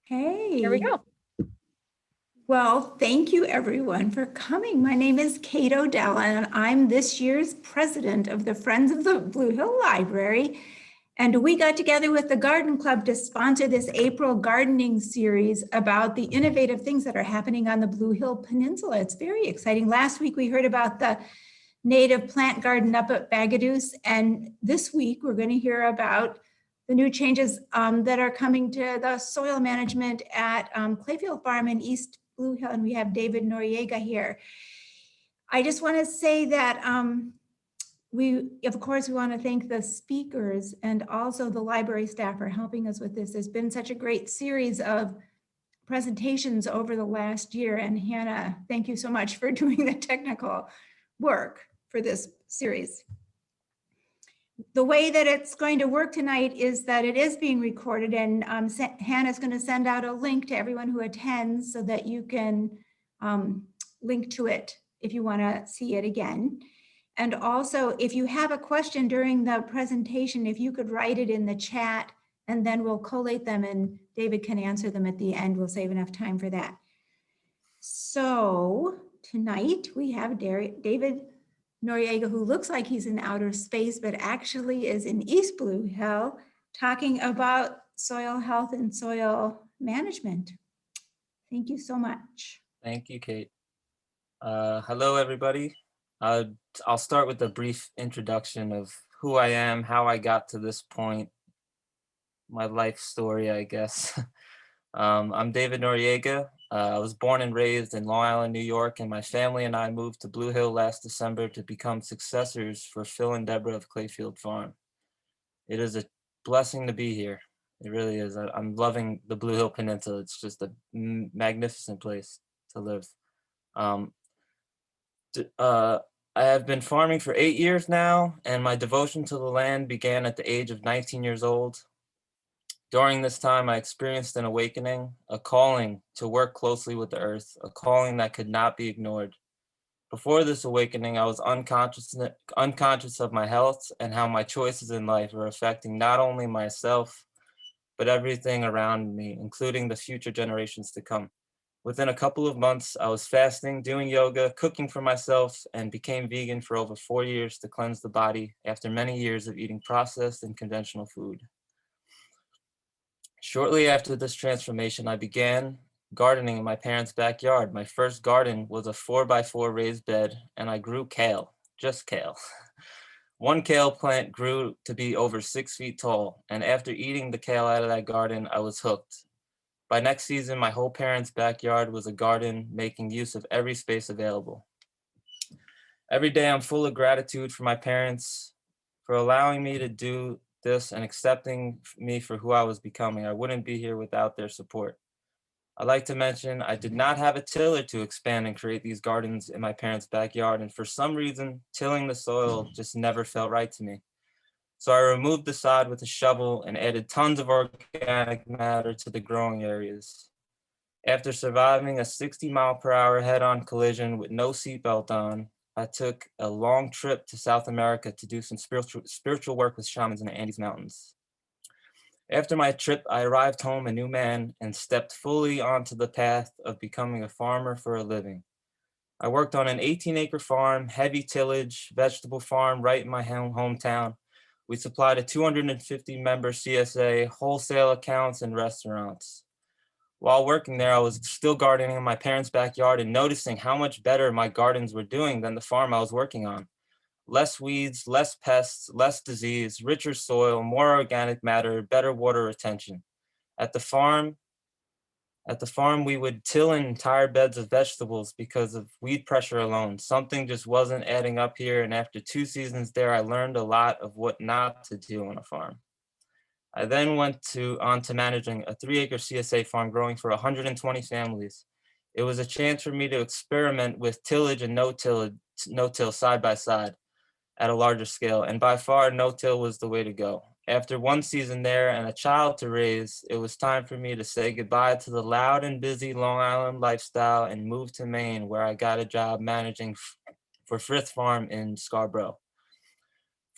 Hey. Here we go. Well, thank you everyone for coming. My name is Kate Odell and I'm this year's president of the Friends of the Blue Hill Library. And we got together with the Garden Club to sponsor this April gardening series about the innovative things that are happening on the Blue Hill Peninsula. It's very exciting. Last week we heard about the native plant garden up at Bagaduce, and this week we're going to hear about the new changes that are coming to the soil management at Clayfield Farm in East Blue Hill, and we have David Noriega here. I just want to say that we want to thank the speakers and also the library staff for helping us with this. There's been such a great series of presentations over the last year, and Hannah, thank you so much for doing the technical work for this series. The way that it's going to work tonight is that it is being recorded, and Hannah's going to send out a link to everyone who attends so that you can link to it if you want to see it again. And also, if you have a question during the presentation, if you could write it in the chat, and then we'll collate them and David can answer them at the end. We'll save enough time for that. So tonight we have David Noriega, who looks like he's in outer space, but actually is in East Blue Hill, talking about soil health and soil management. Thank you so much. Thank you, Kate. Hello, everybody. I'll start with a brief introduction of who I am, how I got to this point, my life story, I guess. I'm David Noriega. I was born and raised in Long Island, New York, and my family and I moved to Blue Hill last December to become successors for Phil and Deborah of Clayfield Farm. It is a blessing to be here. It really is. I'm loving the Blue Hill Peninsula. It's just a magnificent place to live. I have been farming for 8 years now, and my devotion to the land began at the age of 19 years old. During this time, I experienced an awakening, a calling to work closely with the earth, a calling that could not be ignored. Before this awakening, I was unconscious of my health and how my choices in life are affecting not only myself, but everything around me, including the future generations to come. Within a couple of months, I was fasting, doing yoga, cooking for myself, and became vegan for over 4 years to cleanse the body after many years of eating processed and conventional food. Shortly after this transformation, I began gardening in my parents' backyard. My first garden was a 4x4 raised bed, and I grew kale, just kale. One kale plant grew to be over 6 feet tall, and after eating the kale out of that garden, I was hooked. By next season, my whole parents' backyard was a garden, making use of every space available. Every day, I'm full of gratitude for my parents for allowing me to do this and accepting me for who I was becoming. I wouldn't be here without their support. I'd like to mention I did not have a tiller to expand and create these gardens in my parents' backyard, and for some reason, tilling the soil just never felt right to me. So I removed the sod with a shovel and added tons of organic matter to the growing areas. After surviving a 60-mile-per-hour head-on collision with no seatbelt on, I took a long trip to South America to do some spiritual work with shamans in the Andes Mountains. After my trip, I arrived home a new man and stepped fully onto the path of becoming a farmer for a living. I worked on an 18-acre farm, heavy tillage, vegetable farm right in my hometown. We supplied a 250-member CSA, wholesale accounts, and restaurants. While working there, I was still gardening in my parents' backyard and noticing how much better my gardens were doing than the farm I was working on. Less weeds, less pests, less disease, richer soil, more organic matter, better water retention. At the farm, we would till entire beds of vegetables because of weed pressure alone. Something just wasn't adding up here, and after 2 seasons there, I learned a lot of what not to do on a farm. I then went on to managing a 3-acre CSA farm growing for 120 families. It was a chance for me to experiment with tillage and no-till side by side at a larger scale, and by far no-till was the way to go. After 1 season there and a child to raise, it was time for me to say goodbye to the loud and busy Long Island lifestyle and move to Maine, where I got a job managing for Frith Farm in Scarborough.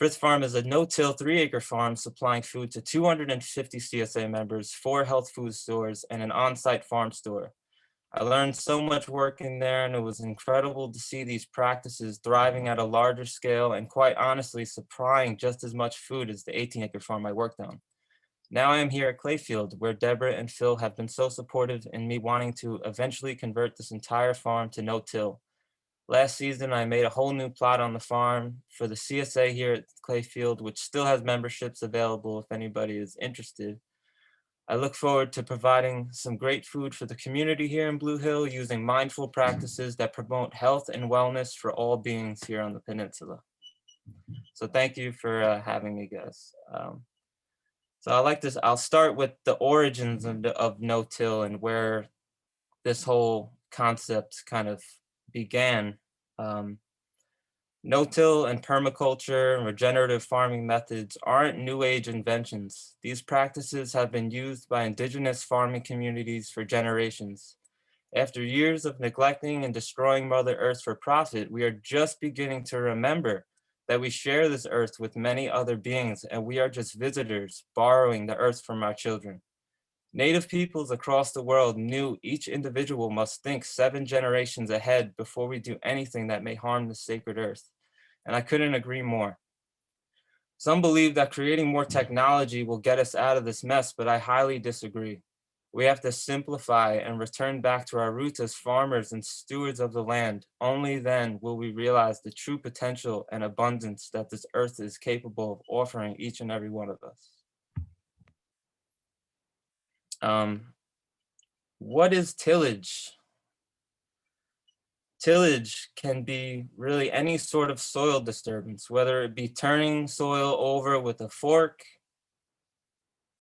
Frith Farm is a no-till 3-acre farm supplying food to 250 CSA members, 4 health food stores, and an on-site farm store. I learned so much working there, and it was incredible to see these practices thriving at a larger scale and, quite honestly, supplying just as much food as the 18-acre farm I worked on. Now I am here at Clayfield, where Deborah and Phil have been so supportive in me wanting to eventually convert this entire farm to no-till. Last season, I made a whole new plot on the farm for the CSA here at Clayfield, which still has memberships available if anybody is interested. I look forward to providing some great food for the community here in Blue Hill using mindful practices that promote health and wellness for all beings here on the peninsula. So thank you for having me, guys. So I'll start with the origins of no-till and where this whole concept kind of began. No-till and permaculture and regenerative farming methods aren't new age inventions. These practices have been used by indigenous farming communities for generations. After years of neglecting and destroying Mother Earth for profit, we are just beginning to remember that we share this earth with many other beings and we are just visitors borrowing the earth from our children. Native peoples across the world knew each individual must think 7 generations ahead before we do anything that may harm the sacred earth. And I couldn't agree more. Some believe that creating more technology will get us out of this mess, but I highly disagree. We have to simplify and return back to our roots as farmers and stewards of the land. Only then will we realize the true potential and abundance that this earth is capable of offering each and every one of us. What is tillage? Tillage can be really any sort of soil disturbance, whether it be turning soil over with a fork,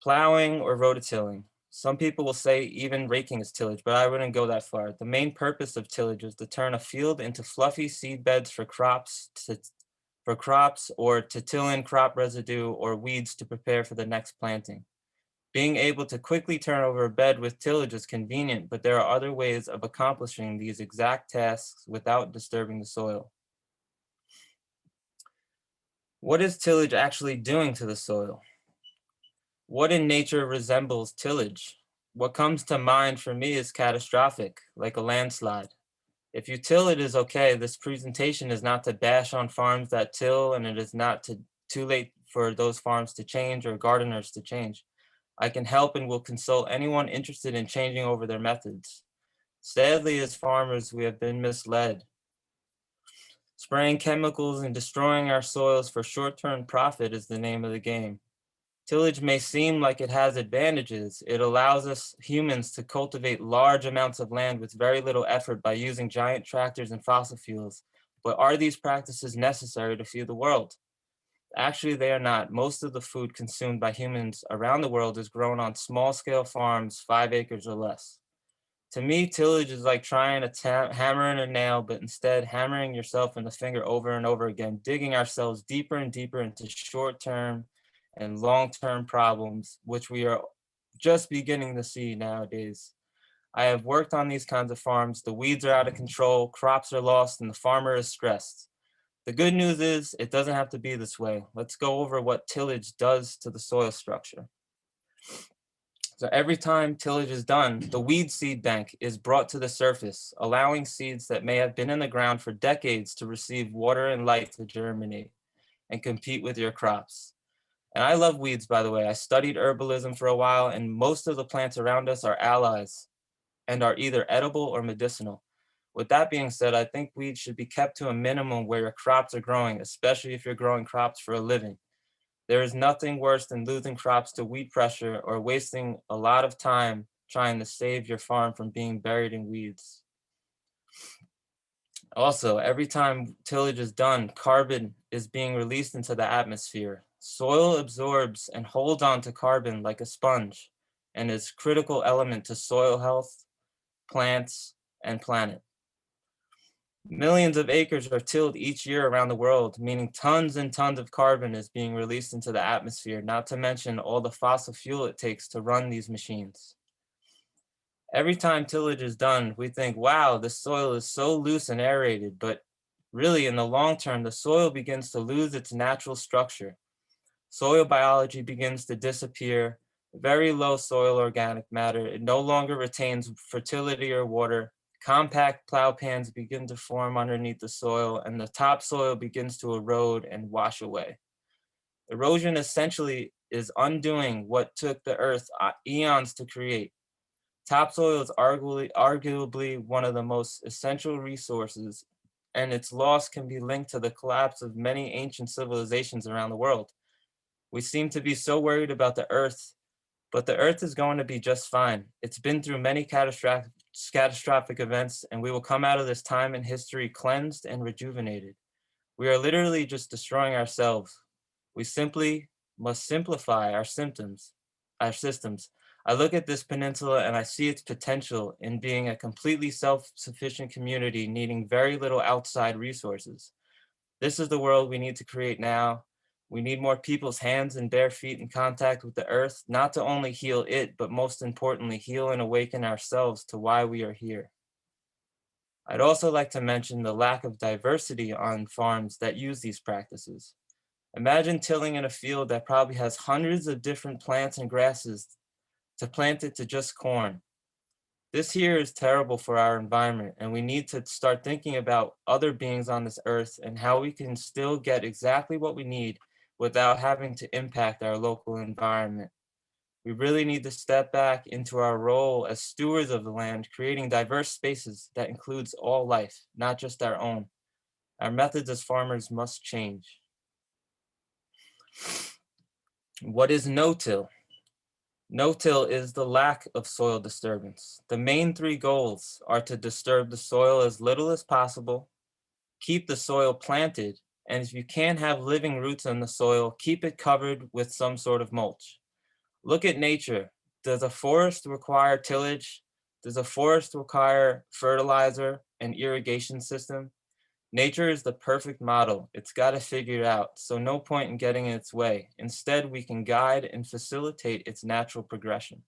plowing, or rototilling. Some people will say even raking is tillage, but I wouldn't go that far. The main purpose of tillage is to turn a field into fluffy seed beds for crops or to till in crop residue or weeds to prepare for the next planting. Being able to quickly turn over a bed with tillage is convenient, but there are other ways of accomplishing these exact tasks without disturbing the soil. What is tillage actually doing to the soil? What in nature resembles tillage? What comes to mind for me is catastrophic, like a landslide. If you till, it is okay. This presentation is not to bash on farms that till, and it is not too late for those farms to change or gardeners to change. I can help and will consult anyone interested in changing over their methods. Sadly, as farmers, we have been misled. Spraying chemicals and destroying our soils for short-term profit is the name of the game. Tillage may seem like it has advantages. It allows us humans to cultivate large amounts of land with very little effort by using giant tractors and fossil fuels. But are these practices necessary to feed the world? Actually, they are not. Most of the food consumed by humans around the world is grown on small-scale farms, 5 acres or less. To me, tillage is like trying to hammer in a nail, but instead hammering yourself in the finger over and over again, digging ourselves deeper and deeper into short-term and long-term problems, which we are just beginning to see nowadays. I have worked on these kinds of farms. The weeds are out of control, crops are lost, and the farmer is stressed. The good news is it doesn't have to be this way. Let's go over what tillage does to the soil structure. So every time tillage is done, the weed seed bank is brought to the surface, allowing seeds that may have been in the ground for decades to receive water and light to germinate and compete with your crops. And I love weeds, by the way. I studied herbalism for a while, and most of the plants around us are allies and are either edible or medicinal. With that being said, I think weeds should be kept to a minimum where your crops are growing, especially if you're growing crops for a living. There is nothing worse than losing crops to weed pressure or wasting a lot of time trying to save your farm from being buried in weeds. Also, every time tillage is done, carbon is being released into the atmosphere. Soil absorbs and holds on to carbon like a sponge and is a critical element to soil health, plants, and planet. Millions of acres are tilled each year around the world, meaning tons and tons of carbon is being released into the atmosphere, not to mention all the fossil fuel it takes to run these machines. Every time tillage is done, we think, wow, this soil is so loose and aerated, but Really, in the long term, the soil begins to lose its natural structure. Soil biology begins to disappear, very low soil organic matter. It no longer retains fertility or water. Compact plow pans begin to form underneath the soil, and the topsoil begins to erode and wash away. Erosion essentially is undoing what took the earth eons to create. Topsoil is arguably one of the most essential resources, and its loss can be linked to the collapse of many ancient civilizations around the world. We seem to be so worried about the earth, but the earth is going to be just fine. It's been through many catastrophic events, and we will come out of this time in history cleansed and rejuvenated. We are literally just destroying ourselves. We simply must simplify our systems. I look at this peninsula and I see its potential in being a completely self-sufficient community needing very little outside resources. This is the world we need to create now. We need more people's hands and bare feet in contact with the earth, not to only heal it, but most importantly, heal and awaken ourselves to why we are here. I'd also like to mention the lack of diversity on farms that use these practices. Imagine tilling in a field that probably has hundreds of different plants and grasses to plant it to just corn. This here is terrible for our environment, and we need to start thinking about other beings on this earth and how we can still get exactly what we need without having to impact our local environment. We really need to step back into our role as stewards of the land, creating diverse spaces that includes all life, not just our own. Our methods as farmers must change. What is no-till? No-till is the lack of soil disturbance. The main three goals are to disturb the soil as little as possible, keep the soil planted, and if you can't have living roots in the soil, keep it covered with some sort of mulch. Look at nature. Does a forest require tillage? Does a forest require fertilizer and irrigation system? Nature is the perfect model. It's got to figure it out, so no point in getting in its way. Instead, we can guide and facilitate its natural progression.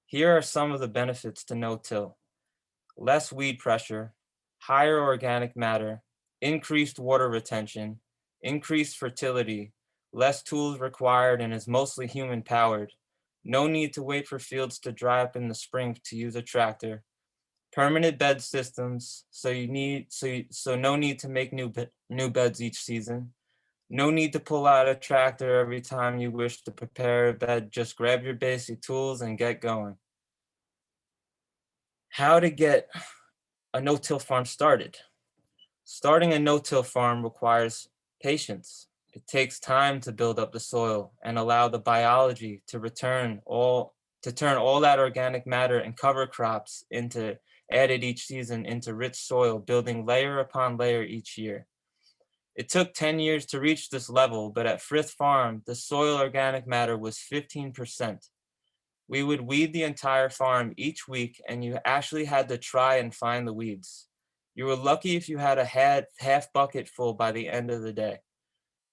Here are some of the benefits to no-till. Less weed pressure, higher organic matter, increased water retention, increased fertility, less tools required and is mostly human powered. No need to wait for fields to dry up in the spring to use a tractor. Permanent bed systems, so no need to make new beds each season. No need to pull out a tractor every time you wish to prepare a bed. Just grab your basic tools and get going. How to get a no-till farm started? Starting a no-till farm requires patience. It takes time to build up the soil and allow the biology to turn all that organic matter and cover crops into added each season into rich soil, building layer upon layer each year. It took 10 years to reach this level, but at Frith Farm, the soil organic matter was 15%. We would weed the entire farm each week, and you actually had to try and find the weeds. You were lucky if you had a half bucket full by the end of the day.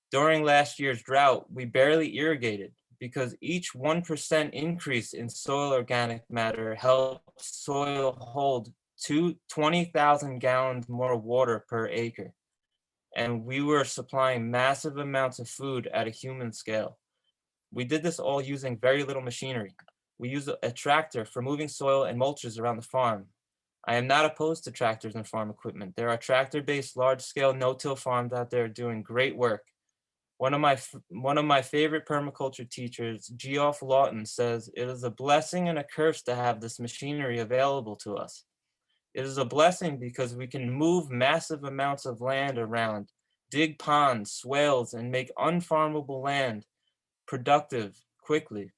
During last year's drought, we barely irrigated because each 1% increase in soil organic matter helps soil hold 20,000 gallons more water per acre. And we were supplying massive amounts of food at a human scale. We did this all using very little machinery. We use a tractor for moving soil and mulches around the farm. I am not opposed to tractors and farm equipment. There are tractor-based large-scale no-till farms out there doing great work. One of my favorite permaculture teachers, Geoff Lawton, says it is a blessing and a curse to have this machinery available to us. It is a blessing because we can move massive amounts of land around, dig ponds, swales, and make unfarmable land productive quickly.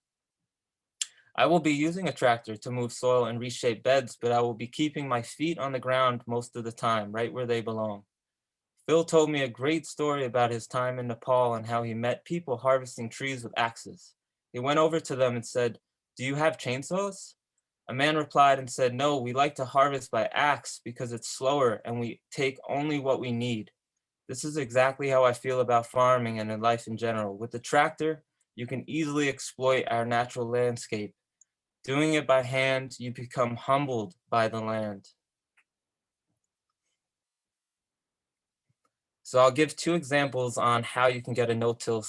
I will be using a tractor to move soil and reshape beds, but I will be keeping my feet on the ground most of the time, right where they belong. Phil told me a great story about his time in Nepal and how he met people harvesting trees with axes. He went over to them and said, "Do you have chainsaws?" A man replied and said, "No, we like to harvest by axe because it's slower and we take only what we need." This is exactly how I feel about farming and in life in general. With the tractor, you can easily exploit our natural landscape. Doing it by hand, you become humbled by the land. So I'll give two examples on how you can get a no-till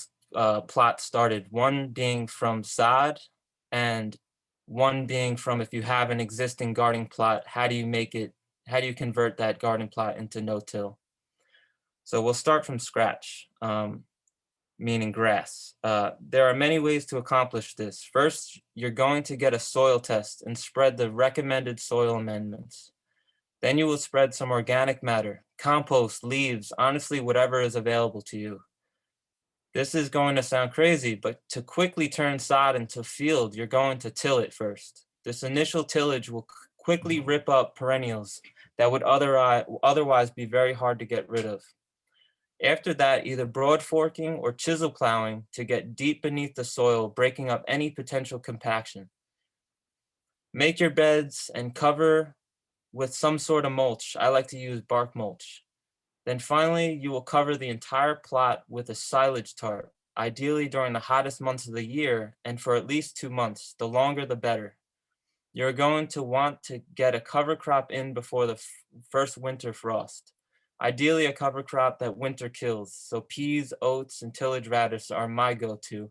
plot started. One being from sod and one being from if you have an existing garden plot, how do you convert that garden plot into no-till? So we'll start from scratch, meaning grass. There are many ways to accomplish this. First, you're going to get a soil test and spread the recommended soil amendments. Then you will spread some organic matter, compost, leaves, honestly, whatever is available to you. This is going to sound crazy, but to quickly turn sod into field, you're going to till it first. This initial tillage will quickly rip up perennials that would otherwise be very hard to get rid of. After that, either broad forking or chisel plowing to get deep beneath the soil, breaking up any potential compaction. Make your beds and cover with some sort of mulch. I like to use bark mulch. Then finally, you will cover the entire plot with a silage tarp, ideally during the hottest months of the year and for at least 2 months. The longer, the better. You're going to want to get a cover crop in before the first winter frost. Ideally, a cover crop that winter kills. So peas, oats, and tillage radish are my go-to.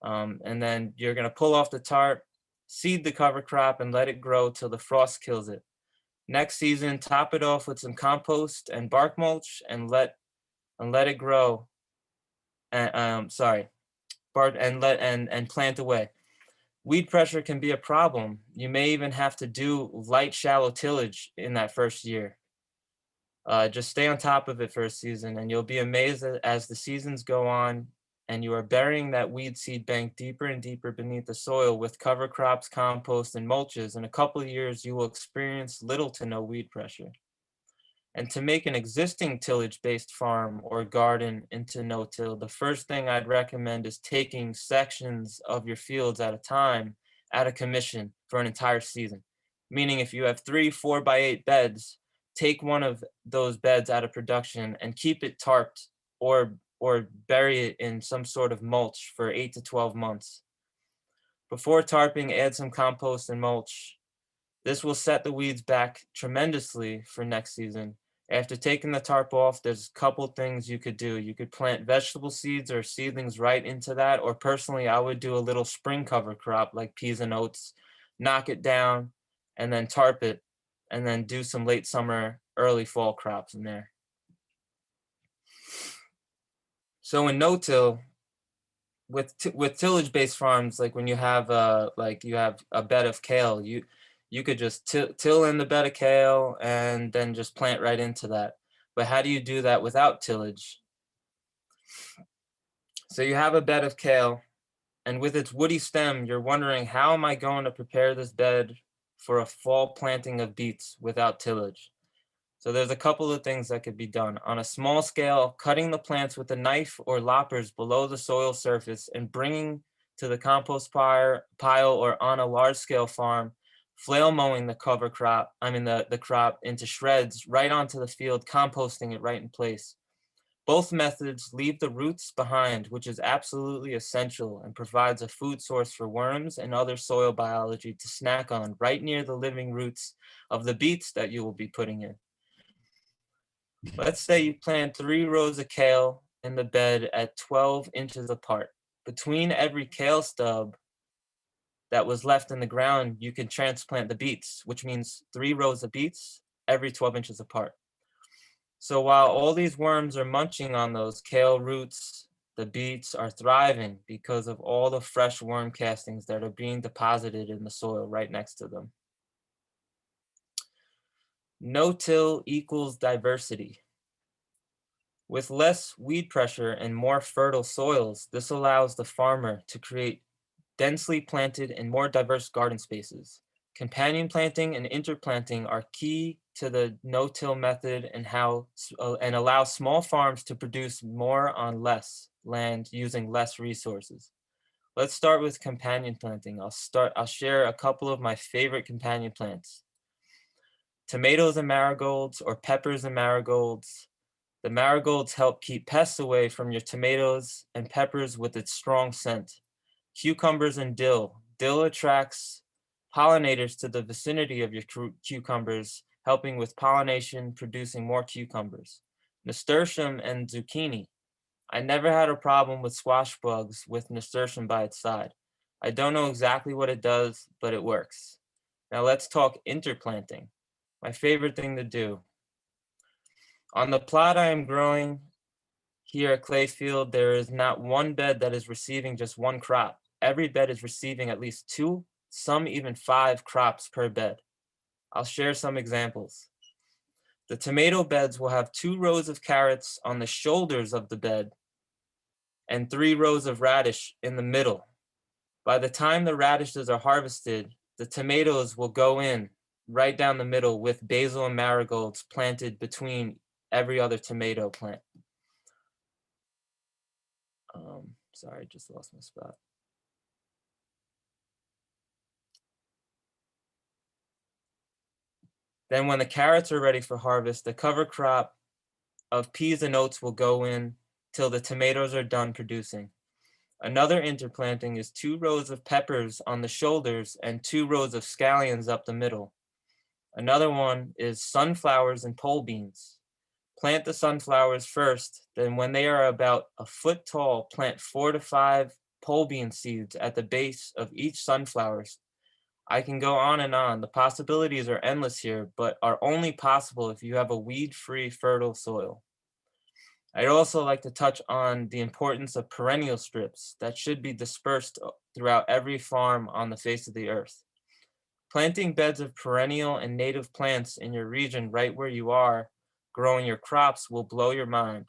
And then you're going to pull off the tarp, seed the cover crop, and let it grow till the frost kills it. Next season, top it off with some compost and bark mulch and let it grow. And plant away. Weed pressure can be a problem. You may even have to do light, shallow tillage in that first year. Just stay on top of it for a season, and you'll be amazed as the seasons go on and you are burying that weed seed bank deeper and deeper beneath the soil with cover crops, compost, and mulches. In a couple of years, you will experience little to no weed pressure. And to make an existing tillage-based farm or garden into no-till, the first thing I'd recommend is taking sections of your fields at a time out of commission for an entire season. Meaning if you have 3 4x8 beds, take one of those beds out of production and keep it tarped or bury it in some sort of mulch for 8 to 12 months. Before tarping, add some compost and mulch. This will set the weeds back tremendously for next season. After taking the tarp off, there's a couple things you could do. You could plant vegetable seeds or seedlings right into that, or personally, I would do a little spring cover crop like peas and oats, knock it down, and then tarp it, and then do some late summer, early fall crops in there. So in no-till, with tillage-based farms, like when you have a bed of kale, you could just till in the bed of kale and then just plant right into that. But how do you do that without tillage? So you have a bed of kale, and with its woody stem, you're wondering, how am I going to prepare this bed for a fall planting of beets without tillage? So there's a couple of things that could be done. On a small scale, cutting the plants with a knife or loppers below the soil surface and bringing to the compost pile, or on a large scale farm, flail mowing the the crop into shreds right onto the field, composting it right in place. Both methods leave the roots behind, which is absolutely essential and provides a food source for worms and other soil biology to snack on right near the living roots of the beets that you will be putting in. Let's say you plant 3 rows of kale in the bed at 12 inches apart. Between every kale stub that was left in the ground, you can transplant the beets, which means 3 rows of beets every 12 inches apart. So while all these worms are munching on those kale roots, the beets are thriving because of all the fresh worm castings that are being deposited in the soil right next to them. No-till equals diversity. With less weed pressure and more fertile soils, this allows the farmer to create densely planted and more diverse garden spaces. Companion planting and interplanting are key to the no-till method and allow small farms to produce more on less land using less resources. Let's start with companion planting. I'll share a couple of my favorite companion plants. Tomatoes and marigolds, or peppers and marigolds. The marigolds help keep pests away from your tomatoes, and peppers with its strong scent. Cucumbers and dill. Dill attracts pollinators to the vicinity of your cucumbers, helping with pollination, producing more cucumbers. Nasturtium and zucchini. I never had a problem with squash bugs with nasturtium by its side. I don't know exactly what it does, but it works. Now let's talk interplanting, my favorite thing to do. On the plot I am growing here at Clayfield, there is not one bed that is receiving just one crop. Every bed is receiving at least 2, some even 5 crops per bed. I'll share some examples. The tomato beds will have 2 rows of carrots on the shoulders of the bed and 3 rows of radish in the middle. By the time the radishes are harvested, the tomatoes will go in right down the middle with basil and marigolds planted between every other tomato plant. Sorry, just lost my spot. Then when the carrots are ready for harvest, the cover crop of peas and oats will go in till the tomatoes are done producing. Another interplanting is 2 rows of peppers on the shoulders and 2 rows of scallions up the middle. Another one is sunflowers and pole beans. Plant the sunflowers first, then when they are about a foot tall, plant 4 to 5 pole bean seeds at the base of each sunflower. I can go on and on. The possibilities are endless here, but are only possible if you have a weed-free, fertile soil. I'd also like to touch on the importance of perennial strips that should be dispersed throughout every farm on the face of the earth. Planting beds of perennial and native plants in your region right where you are growing your crops will blow your mind.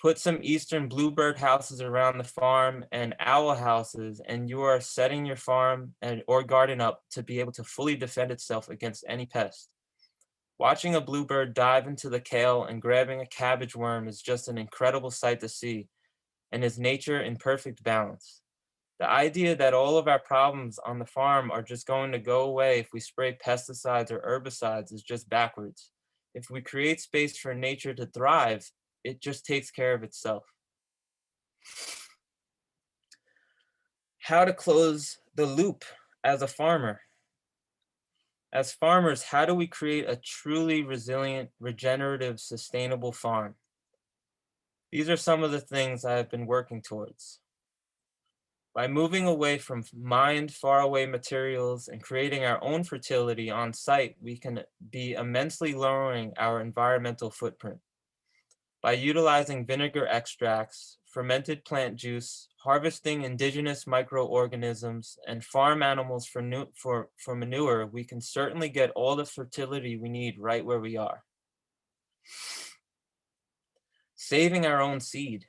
Put some eastern bluebird houses around the farm and owl houses, and you are setting your farm or garden up to be able to fully defend itself against any pest. Watching a bluebird dive into the kale and grabbing a cabbage worm is just an incredible sight to see, and is nature in perfect balance. The idea that all of our problems on the farm are just going to go away if we spray pesticides or herbicides is just backwards. If we create space for nature to thrive, it just takes care of itself. How to close the loop as a farmer. As farmers, how do we create a truly resilient, regenerative, sustainable farm? These are some of the things I have been working towards. By moving away from mined faraway materials and creating our own fertility on site, we can be immensely lowering our environmental footprint. By utilizing vinegar extracts, fermented plant juice, harvesting indigenous microorganisms, and farm animals for manure, we can certainly get all the fertility we need right where we are. Saving our own seed.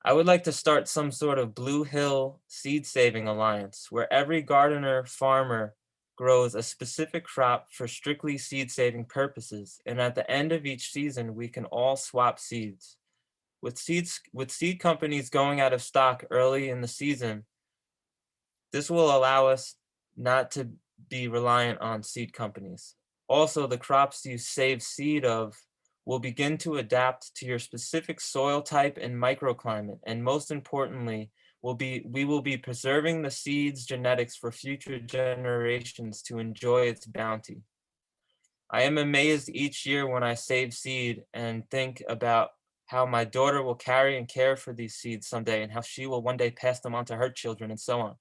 I would like to start some sort of Blue Hill seed saving alliance where every gardener, farmer grows a specific crop for strictly seed saving purposes. And at the end of each season, we can all swap seeds. With seed companies going out of stock early in the season, this will allow us not to be reliant on seed companies. Also, the crops you save seed of will begin to adapt to your specific soil type and microclimate. And most importantly, we will be preserving the seed's genetics for future generations to enjoy its bounty. I am amazed each year when I save seed and think about how my daughter will carry and care for these seeds someday and how she will one day pass them on to her children and so on.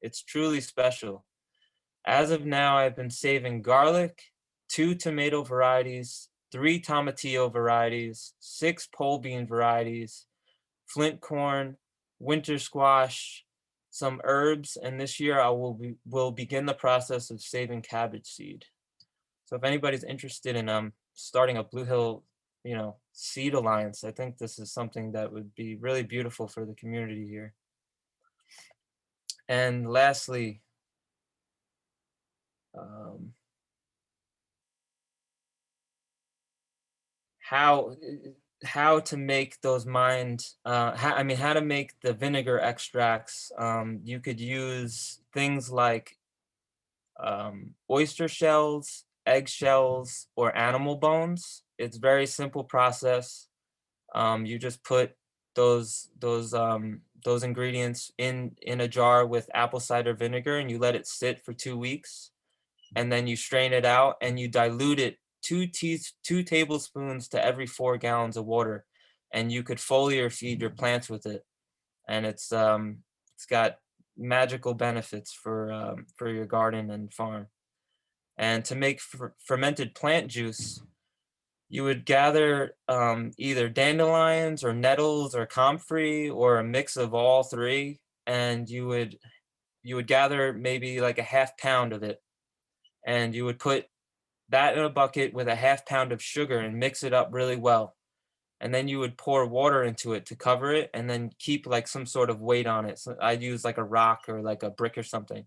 It's truly special. As of now, I've been saving garlic, 2 tomato varieties, 3 tomatillo varieties, 6 pole bean varieties, flint corn, winter squash, some herbs, and this year I will begin the process of saving cabbage seed. So if anybody's interested in starting a Blue Hill, seed alliance, I think this is something that would be really beautiful for the community here. And lastly, how to make those how to make the vinegar extracts. You could use things like oyster shells, egg shells, or animal bones. It's a very simple process. You just put those ingredients in a jar with apple cider vinegar and you let it sit for 2 weeks. And then you strain it out and you dilute it 2 tablespoons to every 4 gallons of water, and you could foliar feed your plants with it. And it's got magical benefits for your garden and farm. And to make fermented plant juice, you would gather either dandelions or nettles or comfrey or a mix of all three, and you would gather maybe like a half pound of it, and you would put that in a bucket with a half pound of sugar and mix it up really well. And then you would pour water into it to cover it, and then keep like some sort of weight on it. So I'd use like a rock or like a brick or something,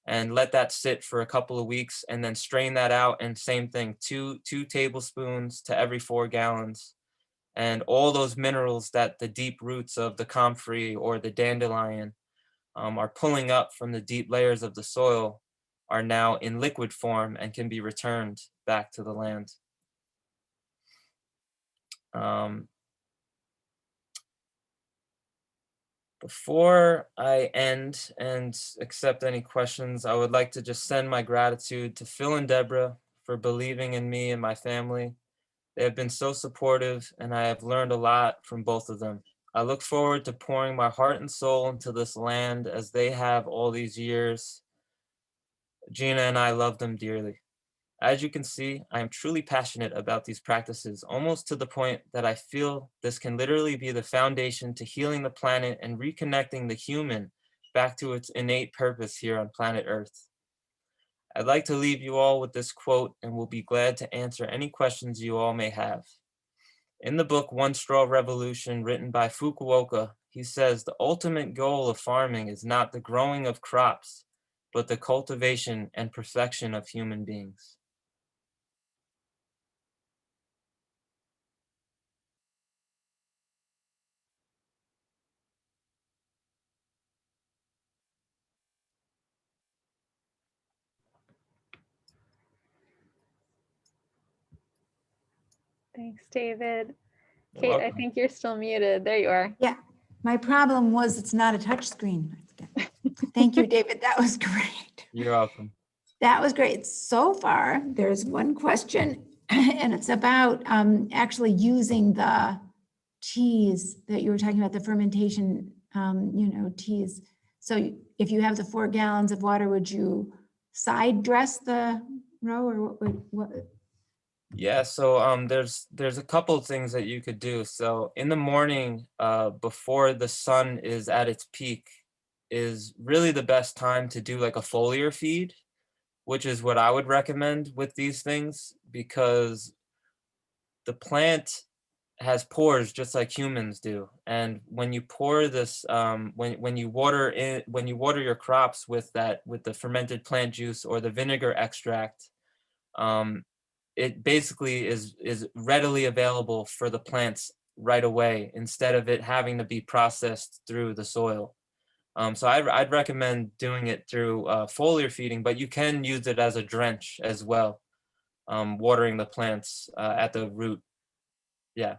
and let that sit for a couple of weeks, and then strain that out. And same thing, two tablespoons to every 4 gallons. And all those minerals that the deep roots of the comfrey or the dandelion are pulling up from the deep layers of the soil are now in liquid form and can be returned back to the land. Before I end and accept any questions, I would like to just send my gratitude to Phil and Deborah for believing in me and my family. They have been so supportive, and I have learned a lot from both of them. I look forward to pouring my heart and soul into this land as they have all these years. Gina and I love them dearly. As you can see, I am truly passionate about these practices, almost to the point that I feel this can literally be the foundation to healing the planet and reconnecting the human back to its innate purpose here on planet Earth. I'd like to leave you all with this quote, and will be glad to answer any questions you all may have. In the book One Straw Revolution, written by Fukuoka, he says the ultimate goal of farming is not the growing of crops, but the cultivation and perfection of human beings. Thanks, David. You're Kate, I welcome. think you're still muted. There you are. Yeah, my problem was it's not a touch screen. Thank you, David. That was great. You're welcome. That was great. So far, there's one question, and it's about actually using the teas that you were talking about, the fermentation, teas. So if you have the 4 gallons of water, would you side dress the row, or what? Yeah, so there's a couple of things that you could do. So in the morning, before the sun is at its peak, is really the best time to do like a foliar feed, which is what I would recommend with these things, because the plant has pores just like humans do. And when you pour this, when you water your crops with the fermented plant juice or the vinegar extract, it basically is readily available for the plants right away, instead of it having to be processed through the soil. So I'd recommend doing it through foliar feeding, but you can use it as a drench as well, watering the plants at the root. Yeah.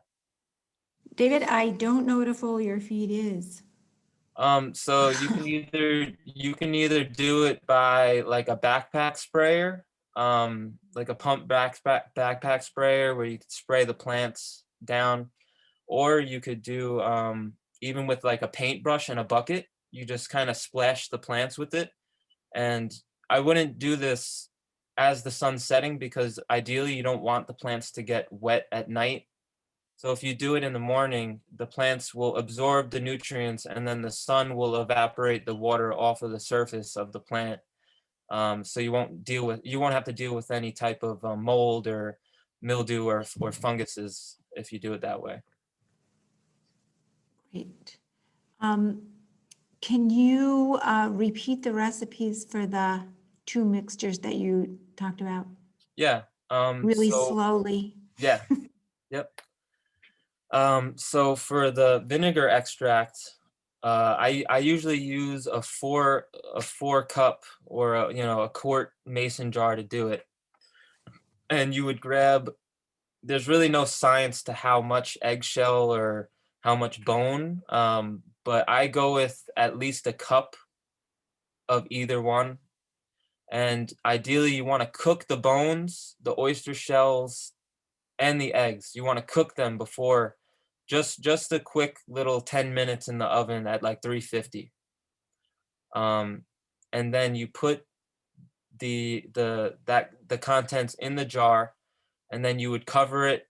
David, I don't know what a foliar feed is. So you can either do it by like a backpack sprayer, like a pump backpack sprayer where you could spray the plants down, or you could do even with like a paintbrush and a bucket. You just kind of splash the plants with it. And I wouldn't do this as the sun's setting, because ideally you don't want the plants to get wet at night. So if you do it in the morning, the plants will absorb the nutrients, and then the sun will evaporate the water off of the surface of the plant. So you won't have to deal with any type of mold or mildew or funguses if you do it that way. Great. Can you repeat the recipes for the 2 mixtures that you talked about? Yeah. Really so, slowly. Yeah. Yep. So for the vinegar extract, I usually use a 4 cup or a quart mason jar to do it. And you would grab, there's really no science to how much eggshell or how much bone, but I go with at least a cup of either one. And ideally you want to cook the bones, the oyster shells, and the eggs. You want to cook them before, just a quick little 10 minutes in the oven at like 350. And then you put the contents in the jar, and then you would cover it.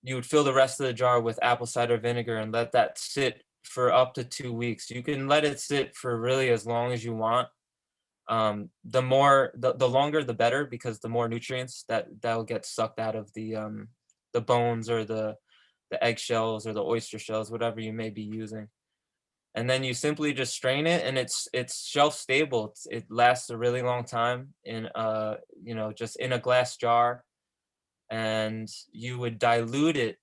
You would fill the rest of the jar with apple cider vinegar and let that sit for up to 2 weeks. You can let it sit for really as long as you want. The longer the better, because the more nutrients that will get sucked out of the bones or the eggshells or the oyster shells, whatever you may be using. And then you simply just strain it, and it's shelf stable. It lasts a really long time in just in a glass jar. And you would dilute it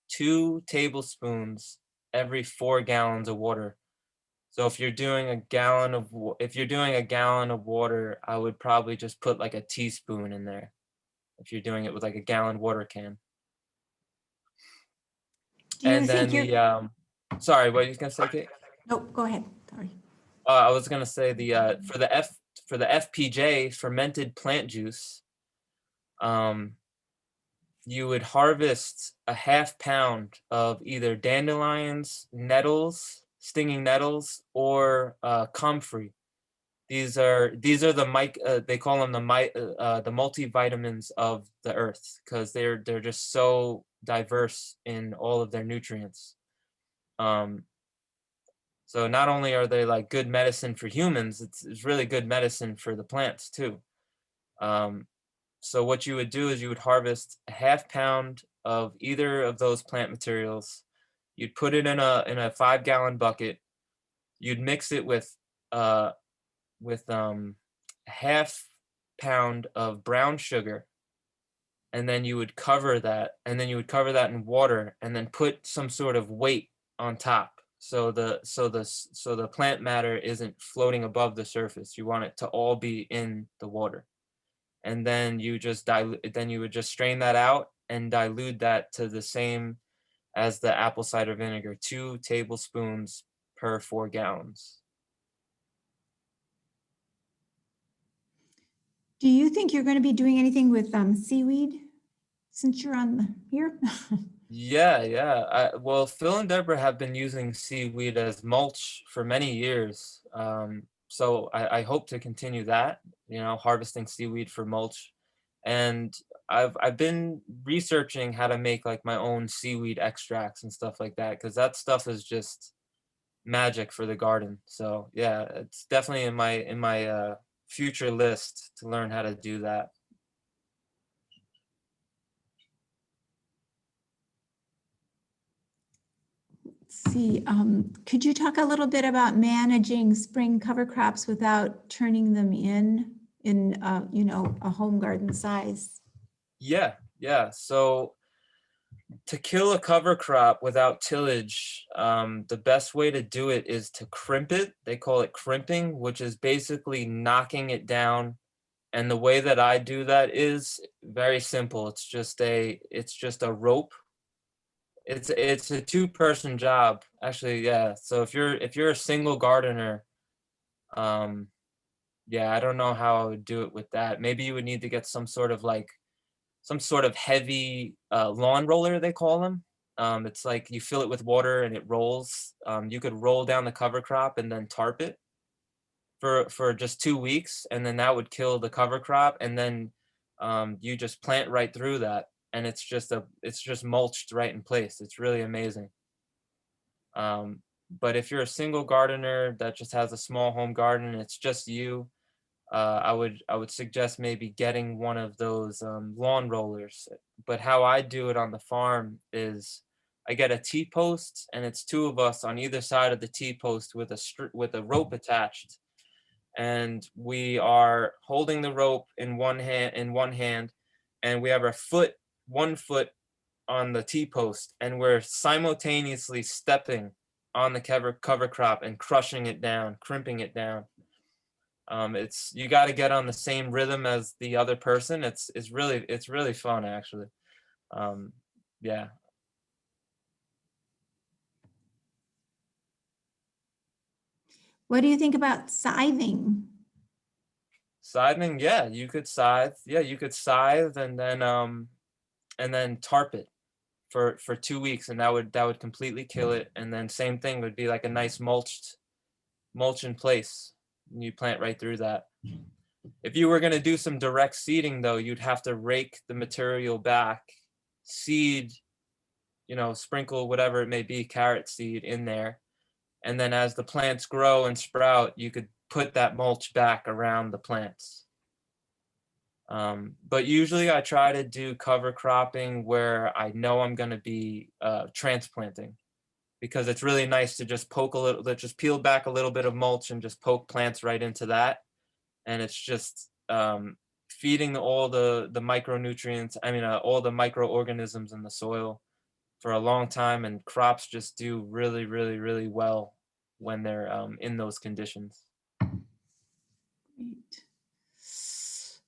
2 tablespoons every 4 gallons of water. So if you're doing a gallon of water, I would probably just put like a teaspoon in there if you're doing it with like a gallon water can. Do you And then think you're, sorry, what are you gonna say, Kate? nope, go ahead, sorry. I was gonna say for the FPJ, fermented plant juice, you would harvest a half pound of either dandelions, nettles, stinging nettles, or comfrey. These are they call them the multivitamins of the earth, because they're just so diverse in all of their nutrients. So not only are they like good medicine for humans, it's really good medicine for the plants too. So what you would do is you would harvest a half pound of either of those plant materials. You'd put it in a 5-gallon bucket. You'd mix it with a half pound of brown sugar, and then you would cover that, in water, and then put some sort of weight on top. So the plant matter isn't floating above the surface. You want it to all be in the water. And then you would just strain that out and dilute that to the same as the apple cider vinegar, 2 tablespoons per 4 gallons. Do you think you're going to be doing anything with seaweed since you're on here? Yeah. Well, Phil and Deborah have been using seaweed as mulch for many years. So I hope to continue that, harvesting seaweed for mulch. And I've been researching how to make like my own seaweed extracts and stuff like that, because that stuff is just magic for the garden. So yeah, it's definitely in my future list to learn how to do that. See, could you talk a little bit about managing spring cover crops without turning them in a home garden size? Yeah. So to kill a cover crop without tillage, the best way to do it is to crimp it. They call it crimping, which is basically knocking it down. And the way that I do that is very simple. It's just a rope. It's a 2-person job, actually. Yeah. So if you're a single gardener, yeah, I don't know how I would do it with that. Maybe you would need to get some sort of heavy lawn roller, they call them. It's like you fill it with water and it rolls. You could roll down the cover crop and then tarp it for just 2 weeks, and then that would kill the cover crop. And then you just plant right through that, and it's just mulched right in place. It's really amazing. But if you're a single gardener that just has a small home garden and it's just you, I would suggest maybe getting one of those lawn rollers. But how I do it on the farm is I get a T-post, and it's 2 of us on either side of the T-post with a rope attached, and we are holding the rope in one hand, and we have our one foot on the T-post, and we're simultaneously stepping on the cover crop and crushing it down, crimping it down. You got to get on the same rhythm as the other person. It's really fun, actually. Yeah. What do you think about scything? Scything, yeah, you could scythe. Yeah, you could scythe and then tarp it for 2 weeks, and that would completely kill it. And then same thing would be like a nice mulch in place. And you plant right through that. If you were going to do some direct seeding though, you'd have to rake the material back, seed, sprinkle whatever it may be, carrot seed in there. And then as the plants grow and sprout, you could put that mulch back around the plants. But usually I try to do cover cropping where I know I'm going to be transplanting, because it's really nice to just just peel back a little bit of mulch and just poke plants right into that. And it's just feeding all the micronutrients, all the microorganisms in the soil for a long time, and crops just do really, really, really well when they're in those conditions. Great.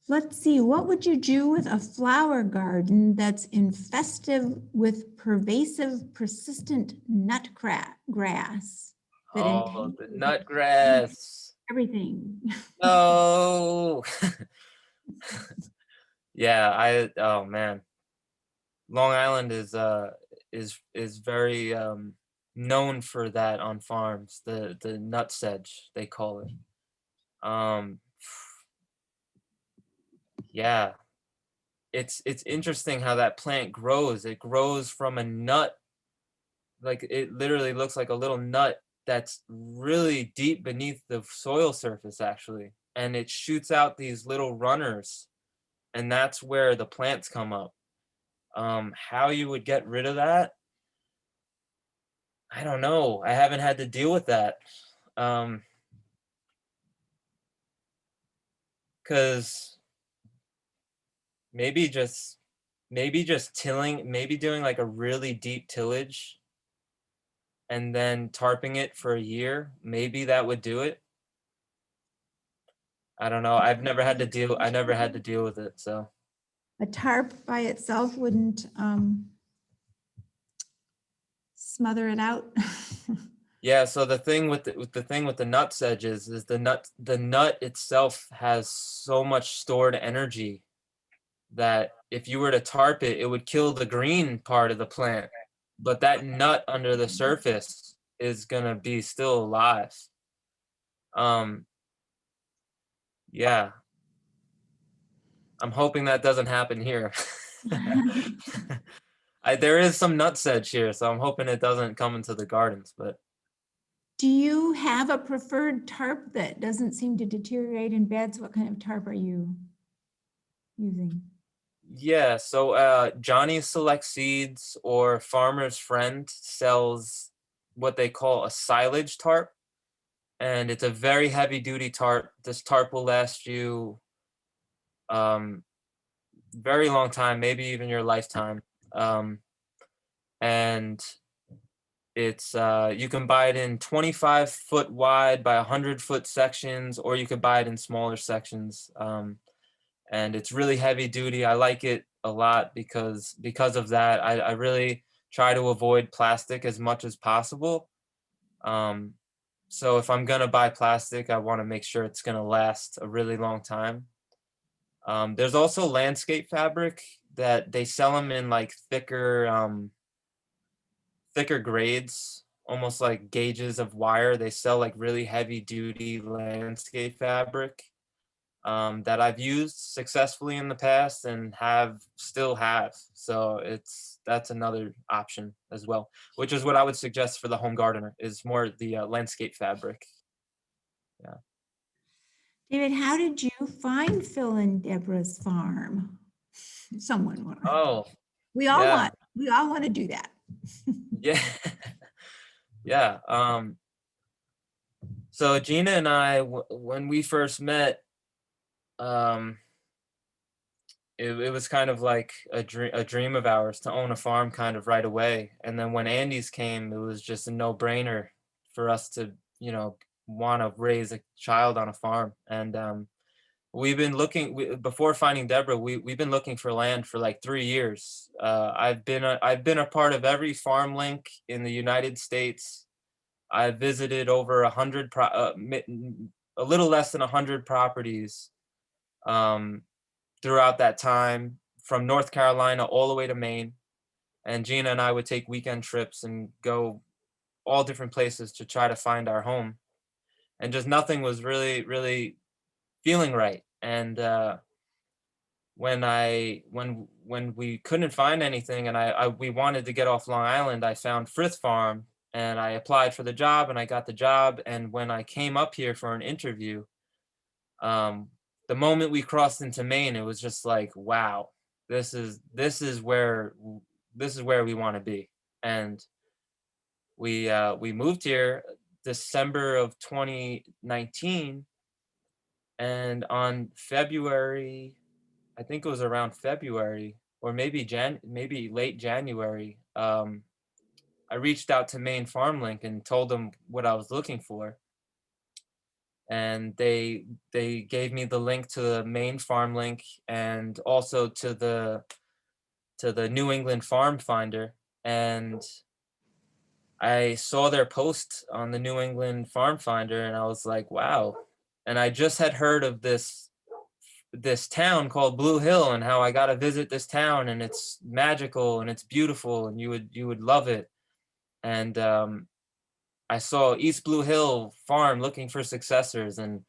Let's see, what would you do with a flower garden that's infested with pervasive, persistent nut grass? Oh, the nut grass. Everything. No. Yeah, oh man. Long Island is very known for that on farms, the nut sedge, they call it. Yeah. It's interesting how that plant grows. It grows from a nut, like it literally looks like a little nut that's really deep beneath the soil surface actually. And it shoots out these little runners, and that's where the plants come up. How you would get rid of that, I don't know. I haven't had to deal with that. Cause maybe just tilling, maybe doing like a really deep tillage and then tarping it for a year. Maybe that would do it. I don't know. I never had to deal with it. So A tarp by itself wouldn't smother it out. yeah, so the thing with the nut sedge is the nut itself has so much stored energy that if you were to tarp it, it would kill the green part of the plant. But that nut under the surface is gonna be still alive. Yeah. I'm hoping that doesn't happen here. There is some nut sedge here, so I'm hoping it doesn't come into the gardens, but Do you have a preferred tarp that doesn't seem to deteriorate in beds? What kind of tarp are you using? yeah, so Johnny's Select Seeds or Farmer's Friend sells what they call a silage tarp, and it's a very heavy duty tarp. This tarp will last you very long time, maybe even your lifetime. And it's you can buy it in 25-foot wide by 100-foot sections, or you could buy it in smaller sections. And it's really heavy duty. I like it a lot because of that. I really try to avoid plastic as much as possible. So if I'm gonna buy plastic, I want to make sure it's gonna last a really long time. There's also landscape fabric that they sell them in like thicker grades, almost like gauges of wire. They sell like really heavy duty landscape fabric that I've used successfully in the past and still have. So that's another option as well, which is what I would suggest for the home gardener, is more the landscape fabric. Yeah. David, how did you find Phil and Deborah's farm? Someone. Oh, We all yeah. want to do that. Yeah. Yeah. So Gina and I, when we first met, it was kind of like a dream of ours to own a farm kind of right away. And then when Andy's came, it was just a no-brainer for us to, want to raise a child on a farm. And we've been looking, before finding Deborah, we've been looking for land for like 3 years. I've been a part of every farm link in the United States. I've visited over 100, a little less than 100 properties. throughout that time, from North Carolina all the way to Maine. And Gina and I would take weekend trips and go all different places to try to find our home. And just nothing was really feeling right. And when we couldn't find anything, and we wanted to get off Long Island, I found Frith Farm, and I applied for the job, and I got the job. And when I came up here for an interview, the moment we crossed into Maine, it was just like, wow, this is where we want to be. And we moved here December of 2019, and on February, I think it was around February, or maybe late January, I reached out to Maine Farm Link and told them what I was looking for. And they gave me the link to the Maine Farm Link, and also to the New England Farm Finder. And I saw their post on the New England Farm Finder, and I was like, wow. And I just had heard of this town called Blue Hill, and how I got to visit this town, and it's magical and it's beautiful, and you would love it. And I saw East Blue Hill Farm looking for successors, and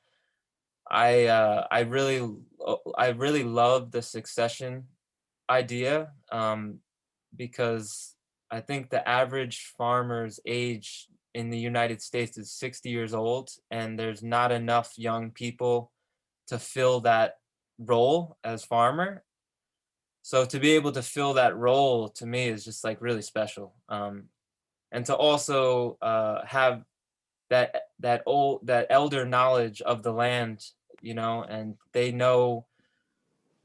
I really love the succession idea, because I think the average farmer's age in the United States is 60 years old, and there's not enough young people to fill that role as farmer. So to be able to fill that role, to me, is just like really special. And to also have that elder knowledge of the land, and they know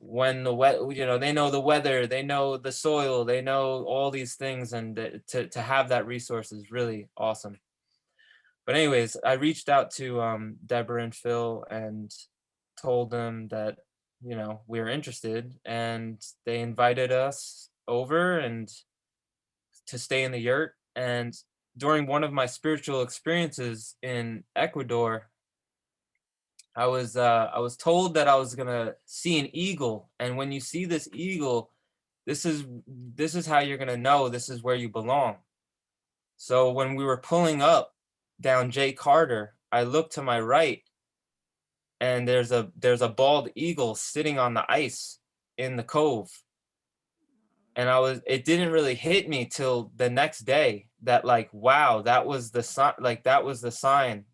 when they know the weather, they know the soil, they know all these things, and to have that resource is really awesome. But anyways, I reached out to Deborah and Phil and told them that we were interested, and they invited us over and to stay in the yurt. And during one of my spiritual experiences in Ecuador, I was told that I was gonna see an eagle, and when you see this eagle, this is how you're gonna know this is where you belong. So when we were pulling up down J. Carter, I looked to my right, and there's a bald eagle sitting on the ice in the cove. And it didn't really hit me till the next day that, like, wow, that was the sign,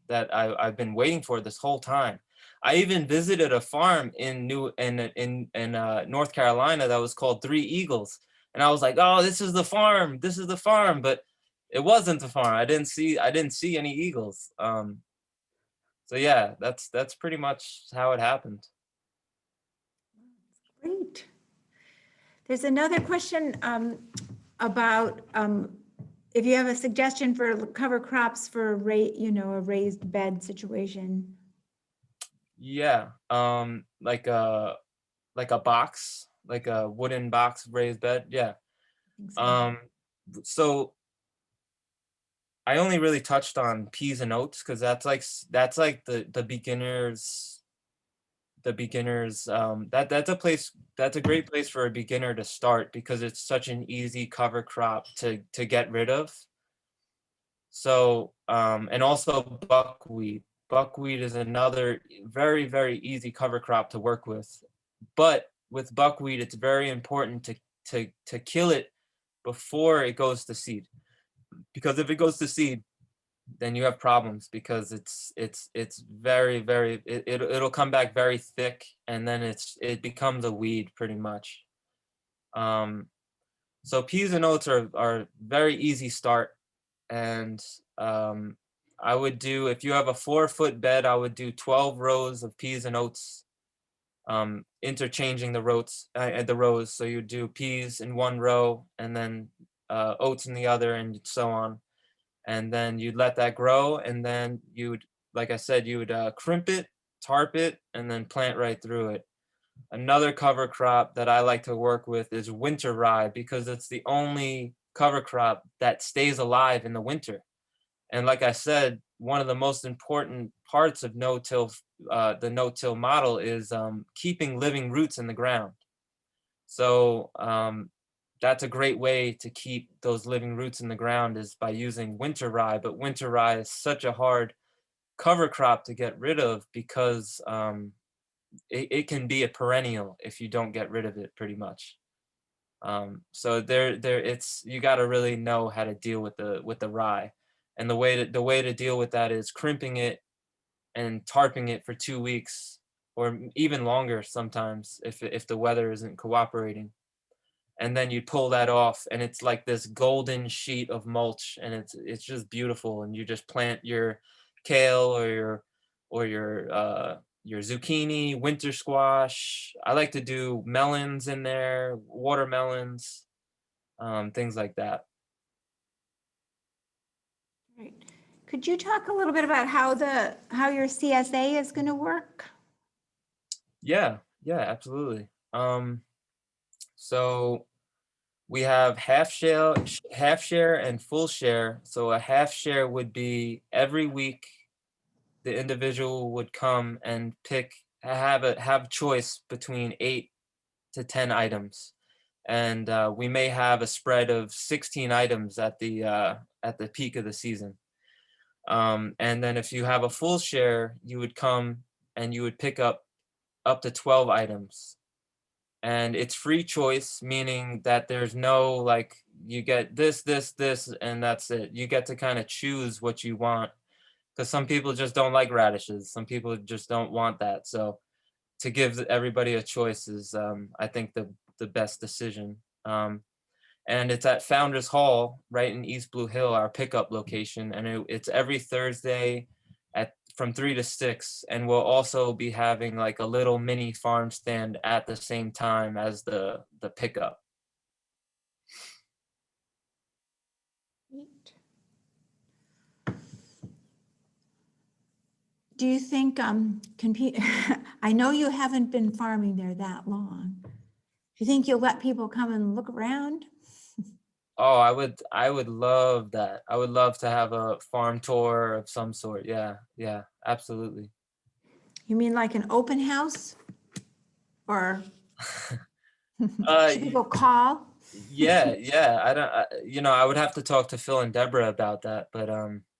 that I've been waiting for this whole time. I even visited a farm in North Carolina that was called Three Eagles. And I was like, oh, this is the farm. But it wasn't the farm. I didn't see any eagles. So yeah, that's pretty much how it happened. Great. There's another question about if you have a suggestion for cover crops for a raised bed situation. Yeah, like a box, like a wooden box raised bed. Yeah. So I only really touched on peas and oats because that's like the beginners. That's a great place for a beginner to start, because it's such an easy cover crop to get rid of. So and also buckwheat. Buckwheat is another very, very easy cover crop to work with. But with buckwheat, it's very important to kill it before it goes to seed. Because if it goes to seed, then you have problems, because it's very, very, it'll come back very thick, and then it becomes a weed pretty much. So peas and oats are very easy start. And I would do, if you have a 4-foot bed, I would do 12 rows of peas and oats, interchanging the rows. So you do peas in one row, and then oats in the other, and so on. And then you'd let that grow, and then like I said, you would crimp it, tarp it, and then plant right through it. Another cover crop that I like to work with is winter rye, because it's the only cover crop that stays alive in the winter. And like I said, one of the most important parts of no-till, the no-till model is keeping living roots in the ground. So that's a great way to keep those living roots in the ground is by using winter rye. But winter rye is such a hard cover crop to get rid of because it can be a perennial if you don't get rid of it pretty much. So it's, you got to really know how to deal with the rye. And the way to deal with that is crimping it and tarping it for 2 weeks or even longer sometimes if the weather isn't cooperating. And then you pull that off and it's like this golden sheet of mulch, and it's just beautiful. And you just plant your kale or your zucchini, winter squash. I like to do melons in there, watermelons, things like that. Right. Could you talk a little bit about how your CSA is going to work? Yeah, absolutely. So we have half share and full share. So a half share would be every week the individual would come and have choice between 8 to 10 items. And we may have a spread of 16 items at the peak of the season. And then if you have a full share, you would come and you would pick up to 12 items. And it's free choice, meaning that there's no like, you get this, and that's it. You get to kind of choose what you want, because some people just don't like radishes. Some people just don't want that. So to give everybody a choice is, I think, the best decision. And it's at Founders Hall, right in East Blue Hill, our pickup location. And it's every Thursday from 3 to 6. And we'll also be having like a little mini farm stand at the same time as the pickup. Do you think I know you haven't been farming there that long. Do you think you'll let people come and look around? Oh, I would love that. I would love to have a farm tour of some sort. Yeah, absolutely. You mean like an open house? Or should people call? Yeah. I would have to talk to Phil and Deborah about that, but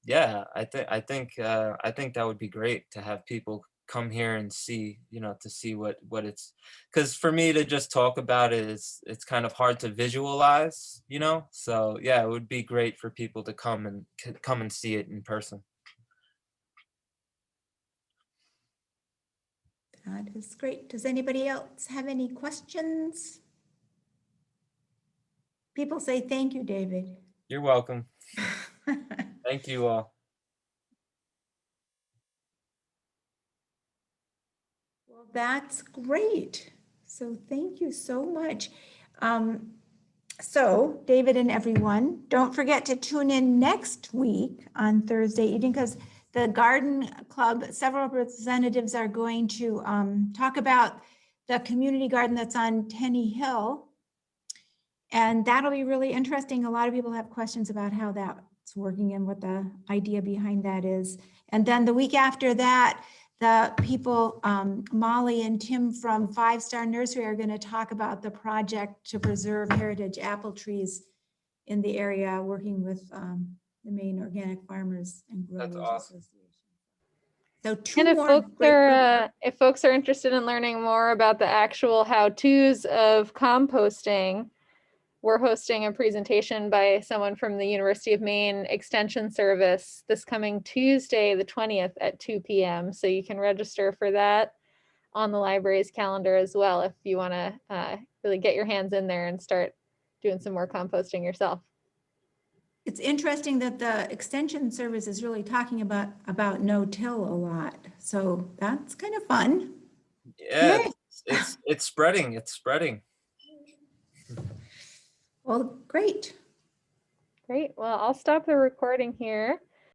yeah, I think that would be great to have people come here and see, to see what it's, because for me to just talk about it is, it's kind of hard to visualize, so yeah, it would be great for people to come and see it in person. That is great. Does anybody else have any questions? People say thank you, David. You're welcome. Thank you all. Well, that's great. So thank you so much. So David and everyone, don't forget to tune in next week on Thursday evening, because the Garden Club, several representatives are going to talk about the community garden that's on Tenney Hill. And that'll be really interesting. A lot of people have questions about how that's working and what the idea behind that is. And then the week after that, the people, Molly and Tim from 5 Star Nursery, are going to talk about the project to preserve heritage apple trees in the area, working with the Maine Organic Farmers and Growers awesome. Association. So And if folks are interested in learning more about the actual how-tos of composting, we're hosting a presentation by someone from the University of Maine Extension Service this coming Tuesday, the 20th at 2 p.m. So you can register for that on the library's calendar as well if you want to really get your hands in there and start doing some more composting yourself. It's interesting that the Extension Service is really talking about no-till a lot. So that's kind of fun. Yeah, it's spreading. It's spreading. Well, great. Great. Well, I'll stop the recording here.